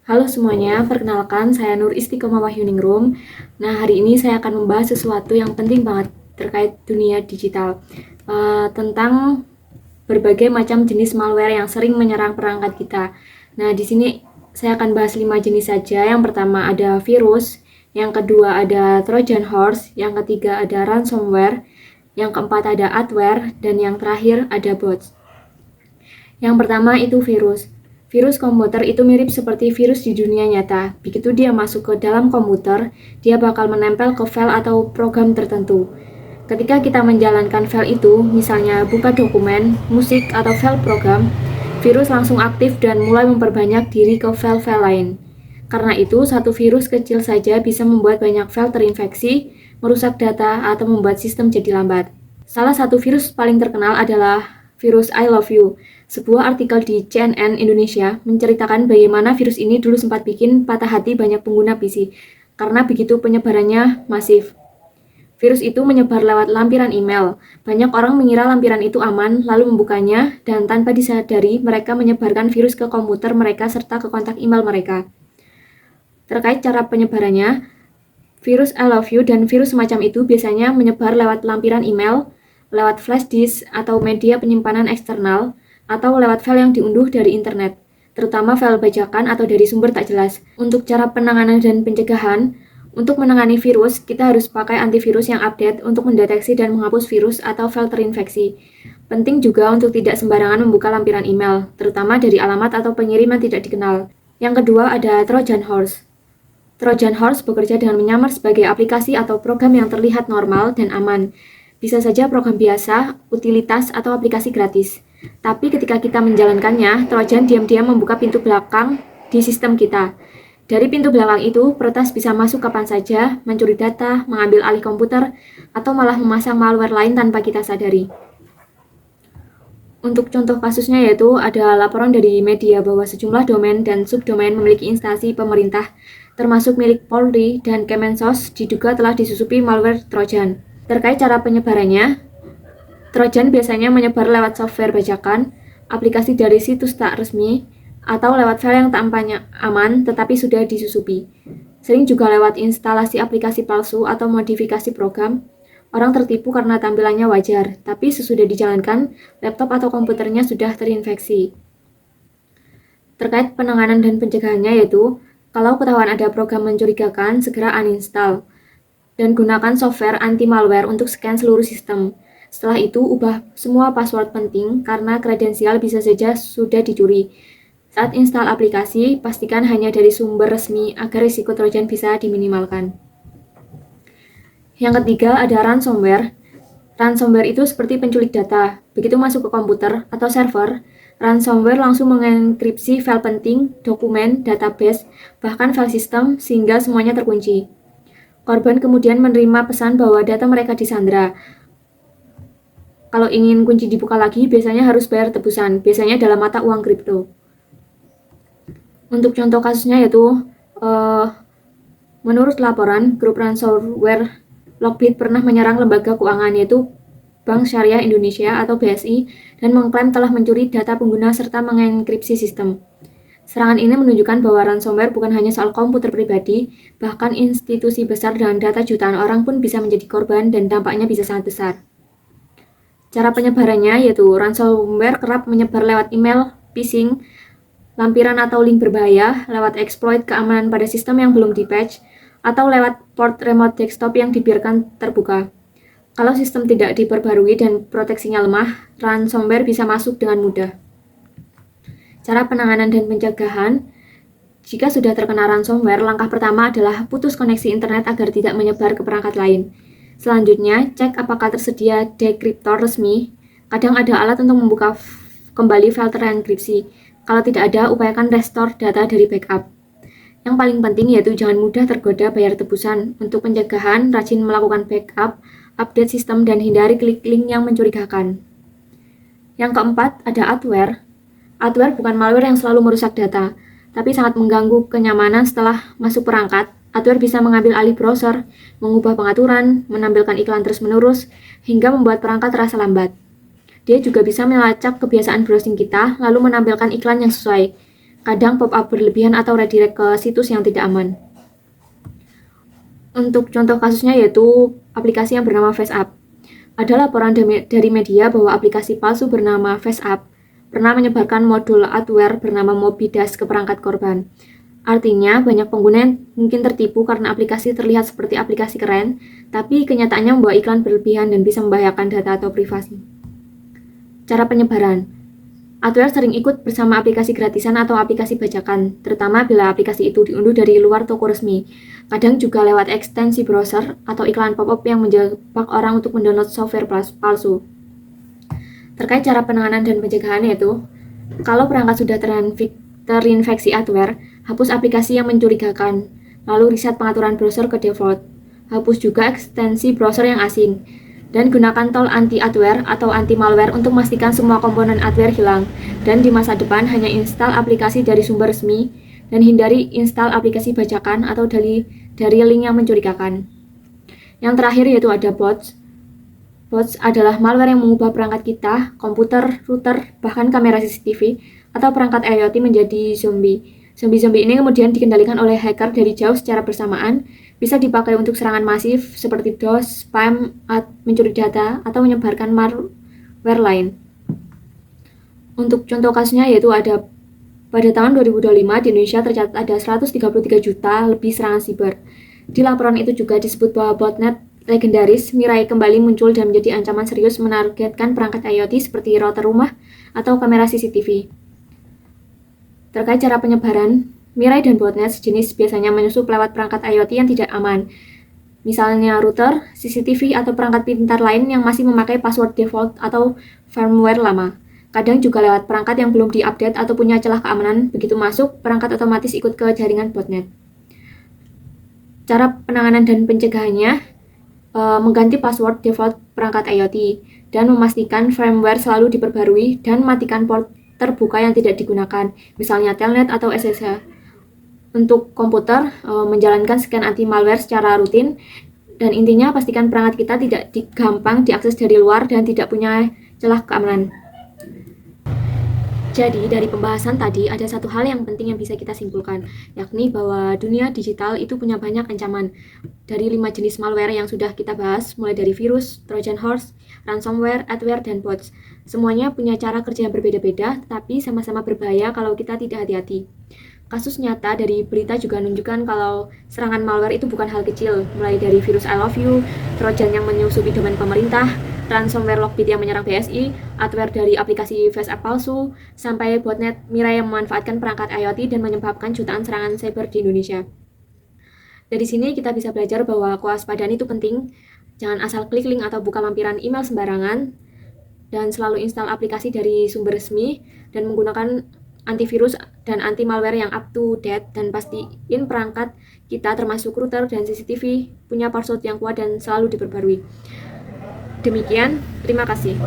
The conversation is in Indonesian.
Halo semuanya, perkenalkan saya Nur Istiqomah Wahyuningrum. Nah, hari ini saya akan membahas sesuatu yang penting banget terkait dunia digital, tentang berbagai macam jenis malware yang sering menyerang perangkat kita. Nah, di sini saya akan bahas 5 jenis saja. Yang pertama ada virus, yang kedua ada Trojan horse, yang ketiga ada ransomware, yang keempat ada adware, dan yang terakhir ada bots. Yang pertama itu virus. Virus komputer itu mirip seperti virus di dunia nyata. Begitu dia masuk ke dalam komputer, dia bakal menempel ke file atau program tertentu. Ketika kita menjalankan file itu, misalnya buka dokumen, musik, atau file program, virus langsung aktif dan mulai memperbanyak diri ke file-file lain. Karena itu, satu virus kecil saja bisa membuat banyak file terinfeksi, merusak data, atau membuat sistem jadi lambat. Salah satu virus paling terkenal adalah virus I Love You. Sebuah artikel di CNN Indonesia menceritakan bagaimana virus ini dulu sempat bikin patah hati banyak pengguna PC karena begitu penyebarannya masif. Virus itu menyebar lewat lampiran email. Banyak orang mengira lampiran itu aman, lalu membukanya, dan tanpa disadari mereka menyebarkan virus ke komputer mereka serta ke kontak email mereka. Terkait cara penyebarannya, virus I Love You dan virus semacam itu biasanya menyebar lewat lampiran email, lewat flash disk atau media penyimpanan eksternal, atau lewat file yang diunduh dari internet, terutama file bajakan atau dari sumber tak jelas. Untuk cara penanganan dan pencegahan, untuk menangani virus, kita harus pakai antivirus yang update untuk mendeteksi dan menghapus virus atau file terinfeksi. Penting juga untuk tidak sembarangan membuka lampiran email, terutama dari alamat atau pengirim yang tidak dikenal. Yang kedua ada Trojan horse. Trojan horse bekerja dengan menyamar sebagai aplikasi atau program yang terlihat normal dan aman. Bisa saja program biasa, utilitas, atau aplikasi gratis. Tapi ketika kita menjalankannya, Trojan diam-diam membuka pintu belakang di sistem kita. Dari pintu belakang itu, peretas bisa masuk kapan saja, mencuri data, mengambil alih komputer, atau malah memasang malware lain tanpa kita sadari. Untuk contoh kasusnya yaitu ada laporan dari media bahwa sejumlah domain dan subdomain memiliki instansi pemerintah, termasuk milik Polri dan Kemensos, diduga telah disusupi malware Trojan. Terkait cara penyebarannya, Trojan biasanya menyebar lewat software bajakan, aplikasi dari situs tak resmi, atau lewat file yang tampaknya aman tetapi sudah disusupi. Sering juga lewat instalasi aplikasi palsu atau modifikasi program. Orang tertipu karena tampilannya wajar, tapi sesudah dijalankan, laptop atau komputernya sudah terinfeksi. Terkait penanganan dan pencegahannya yaitu, kalau ketahuan ada program mencurigakan, segera uninstall. Dan gunakan software anti-malware untuk scan seluruh sistem. Setelah itu, ubah semua password penting karena kredensial bisa saja sudah dicuri. Saat install aplikasi, pastikan hanya dari sumber resmi agar risiko Trojan bisa diminimalkan. Yang ketiga ada ransomware. Ransomware itu seperti penculik data. Begitu masuk ke komputer atau server, ransomware langsung mengenkripsi file penting, dokumen, database, bahkan file sistem sehingga semuanya terkunci. Korban kemudian menerima pesan bahwa data mereka disandra. Kalau ingin kunci dibuka lagi, biasanya harus bayar tebusan, biasanya dalam mata uang kripto. Untuk contoh kasusnya yaitu, menurut laporan, grup ransomware Lockbit pernah menyerang lembaga keuangan yaitu Bank Syariah Indonesia atau BSI dan mengklaim telah mencuri data pengguna serta mengenkripsi sistem. Serangan ini menunjukkan bahwa ransomware bukan hanya soal komputer pribadi, bahkan institusi besar dengan data jutaan orang pun bisa menjadi korban dan dampaknya bisa sangat besar. Cara penyebarannya yaitu ransomware kerap menyebar lewat email, phishing, lampiran atau link berbahaya, lewat exploit keamanan pada sistem yang belum di-patch, atau lewat port remote desktop yang dibiarkan terbuka. Kalau sistem tidak diperbarui dan proteksinya lemah, ransomware bisa masuk dengan mudah. Cara penanganan dan pencegahan, jika sudah terkena ransomware, langkah pertama adalah putus koneksi internet agar tidak menyebar ke perangkat lain. Selanjutnya, cek apakah tersedia dekriptor resmi. Kadang ada alat untuk membuka kembali file terenkripsi. Kalau tidak ada, upayakan restore data dari backup. Yang paling penting yaitu jangan mudah tergoda bayar tebusan. Untuk pencegahan, rajin melakukan backup, update sistem, dan hindari klik link yang mencurigakan. Yang keempat, ada adware. Adware bukan malware yang selalu merusak data, tapi sangat mengganggu kenyamanan setelah masuk perangkat. Adware bisa mengambil alih browser, mengubah pengaturan, menampilkan iklan terus-menerus, hingga membuat perangkat terasa lambat. Dia juga bisa melacak kebiasaan browsing kita, lalu menampilkan iklan yang sesuai. kadang pop-up berlebihan atau redirect ke situs yang tidak aman. Untuk contoh kasusnya yaitu aplikasi yang bernama FaceApp. Ada laporan dari media bahwa aplikasi palsu bernama FaceApp pernah menyebarkan modul adware bernama Mobidas ke perangkat korban. Artinya, banyak pengguna yang mungkin tertipu karena aplikasi terlihat seperti aplikasi keren, tapi kenyataannya membawa iklan berlebihan dan bisa membahayakan data atau privasi. Cara penyebaran. Adware sering ikut bersama aplikasi gratisan atau aplikasi bajakan, terutama bila aplikasi itu diunduh dari luar toko resmi. Kadang juga lewat ekstensi browser atau iklan pop-up yang menjebak orang untuk mendownload software palsu. Terkait cara penanganan dan pencegahan yaitu, kalau perangkat sudah terinfeksi adware, hapus aplikasi yang mencurigakan, lalu reset pengaturan browser ke default. Hapus juga ekstensi browser yang asing, dan gunakan tool anti-adware atau anti-malware untuk memastikan semua komponen adware hilang. Dan di masa depan hanya install aplikasi dari sumber resmi, dan hindari install aplikasi bajakan atau dari link yang mencurigakan. Yang terakhir yaitu ada bots. Bots adalah malware yang mengubah perangkat kita, komputer, router, bahkan kamera CCTV, atau perangkat IoT menjadi zombie. Zombie-zombie ini kemudian dikendalikan oleh hacker dari jauh secara bersamaan, bisa dipakai untuk serangan masif seperti DOS, spam, mencuri data, atau menyebarkan malware lain. Untuk contoh kasusnya yaitu ada pada tahun 2025 di Indonesia tercatat ada 133 juta lebih serangan siber. Di laporan itu juga disebut bahwa botnet legendaris Mirai kembali muncul dan menjadi ancaman serius menargetkan perangkat IoT seperti router rumah atau kamera CCTV. Terkait cara penyebaran, Mirai dan botnet sejenis biasanya menyusup lewat perangkat IoT yang tidak aman, misalnya router, CCTV, atau perangkat pintar lain yang masih memakai password default atau firmware lama. Kadang juga lewat perangkat yang belum diupdate atau punya celah keamanan, begitu masuk, perangkat otomatis ikut ke jaringan botnet. Cara penanganan dan pencegahannya, mengganti password default perangkat IoT, dan memastikan firmware selalu diperbarui, dan matikan port terbuka yang tidak digunakan, misalnya telnet atau SSH. Untuk komputer, menjalankan scan anti-malware secara rutin, dan intinya pastikan perangkat kita tidak gampang diakses dari luar dan tidak punya celah keamanan. Jadi, dari pembahasan tadi, ada satu hal yang penting yang bisa kita simpulkan, yakni bahwa dunia digital itu punya banyak ancaman. Dari 5 jenis malware yang sudah kita bahas, mulai dari virus, Trojan horse, ransomware, adware, dan bots. Semuanya punya cara kerja yang berbeda-beda, tetapi sama-sama berbahaya kalau kita tidak hati-hati. Kasus nyata dari berita juga menunjukkan kalau serangan malware itu bukan hal kecil, mulai dari virus I love you, Trojan yang menyusupi domain pemerintah, ransomware Lockbit yang menyerang BSI, adware dari aplikasi FaceApp palsu, sampai botnet Mirai yang memanfaatkan perangkat IoT dan menyebabkan jutaan serangan cyber di Indonesia. Dari sini kita bisa belajar bahwa kewaspadaan itu penting, jangan asal klik link atau buka lampiran email sembarangan, dan selalu install aplikasi dari sumber resmi, dan menggunakan antivirus dan anti-malware yang up to date, dan pastiin perangkat kita termasuk router dan CCTV punya password yang kuat dan selalu diperbarui. Demikian, terima kasih.